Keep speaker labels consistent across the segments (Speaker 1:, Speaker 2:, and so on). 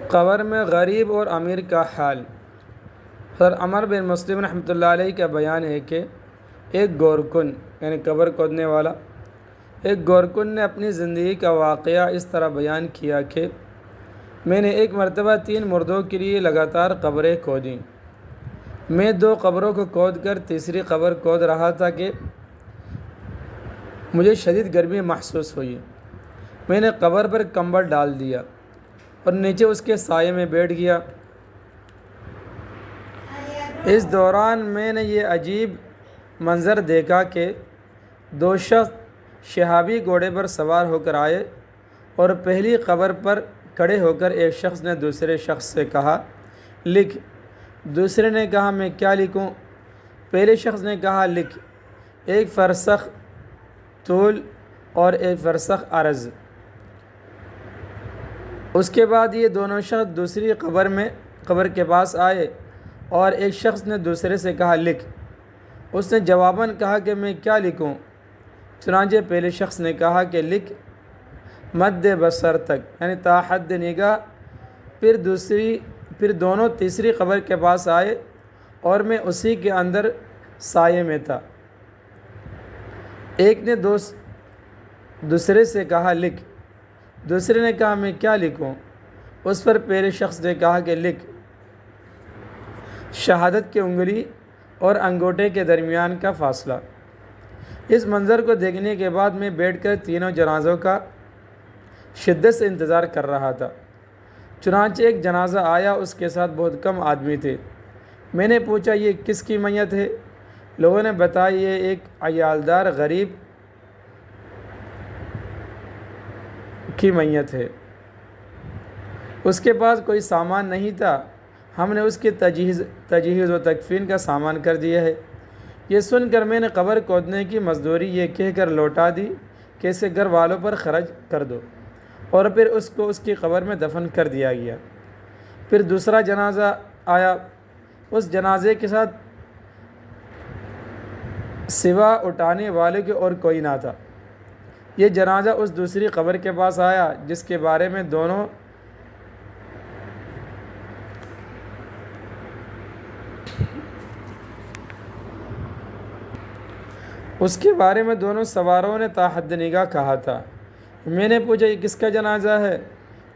Speaker 1: قبر میں غریب اور امیر کا حال۔ حضرت عمر بن مسلم رحمۃ اللہ علیہ کا بیان ہے کہ ایک گورکن یعنی قبر کھودنے والا ایک گورکن نے اپنی زندگی کا واقعہ اس طرح بیان کیا کہ میں نے ایک مرتبہ 3 مردوں کے لیے لگاتار قبریں کھودیں۔ میں 2 قبروں کو کھود کر تیسری قبر کھود رہا تھا کہ مجھے شدید گرمی محسوس ہوئی۔ میں نے قبر پر کمبل ڈال دیا اور نیچے اس کے سائے میں بیٹھ گیا۔ اس دوران میں نے یہ عجیب منظر دیکھا کہ 2 شخص شہابی گھوڑے پر سوار ہو کر آئے اور پہلی قبر پر کھڑے ہو کر ایک شخص نے دوسرے شخص سے کہا لکھ۔ دوسرے نے کہا میں کیا لکھوں؟ پہلے شخص نے کہا لکھ 1 فرسخ طول اور 1 فرسخ عرض۔ اس کے بعد یہ دونوں شخص دوسری قبر کے پاس آئے اور ایک شخص نے دوسرے سے کہا لکھ۔ اس نے جواباً کہا کہ میں کیا لکھوں؟ چنانچہ پہلے شخص نے کہا کہ لکھ مد بصر تک یعنی تا حد نگاہ۔ پھر دونوں تیسری قبر کے پاس آئے اور میں اسی کے اندر سائے میں تھا۔ ایک نے دوسرے سے کہا لکھ۔ دوسرے نے کہا میں کیا لکھوں؟ اس پر پہلے شخص نے کہا کہ لکھ شہادت کی انگلی اور انگوٹھے کے درمیان کا فاصلہ۔ اس منظر کو دیکھنے کے بعد میں بیٹھ کر تینوں جنازوں کا شدت سے انتظار کر رہا تھا۔ چنانچہ ایک جنازہ آیا، اس کے ساتھ بہت کم آدمی تھے۔ میں نے پوچھا یہ کس کی میت ہے؟ لوگوں نے بتایا یہ ایک عیالدار غریب کی میت ہے، اس کے پاس کوئی سامان نہیں تھا، ہم نے اس کی تجہیز و تکفین کا سامان کر دیا ہے۔ یہ سن کر میں نے قبر کھودنے کی مزدوری یہ کہہ کر لوٹا دی کہ اسے گھر والوں پر خرچ کر دو، اور پھر اس کو اس کی قبر میں دفن کر دیا گیا۔ پھر دوسرا جنازہ آیا، اس جنازے کے ساتھ سوا اٹھانے والے کے اور کوئی نہ تھا۔ یہ جنازہ اس دوسری قبر کے پاس آیا جس کے بارے میں دونوں سواروں نے تا حد نگاہ کہا تھا۔ میں نے پوچھا یہ کس کا جنازہ ہے؟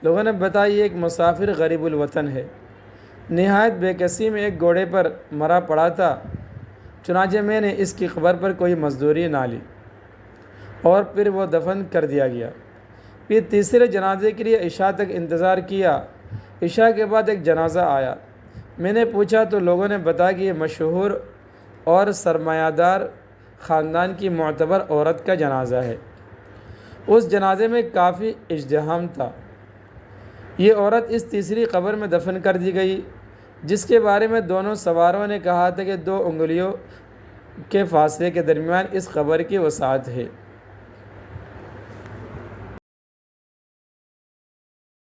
Speaker 1: لوگوں نے بتایا یہ ایک مسافر غریب الوطن ہے، نہایت بے کسی میں ایک گھوڑے پر مرا پڑا تھا۔ چنانچہ میں نے اس کی قبر پر کوئی مزدوری نہ لی اور پھر وہ دفن کر دیا گیا۔ پھر تیسرے جنازے کے لیے عشاء تک انتظار کیا۔ عشاء کے بعد ایک جنازہ آیا، میں نے پوچھا تو لوگوں نے بتایا کہ یہ مشہور اور سرمایہ دار خاندان کی معتبر عورت کا جنازہ ہے۔ اس جنازے میں کافی ازدحام تھا۔ یہ عورت اس تیسری قبر میں دفن کر دی گئی جس کے بارے میں دونوں سواروں نے کہا تھا کہ 2 انگلیوں کے فاصلے کے درمیان اس قبر کی وسعت ہے۔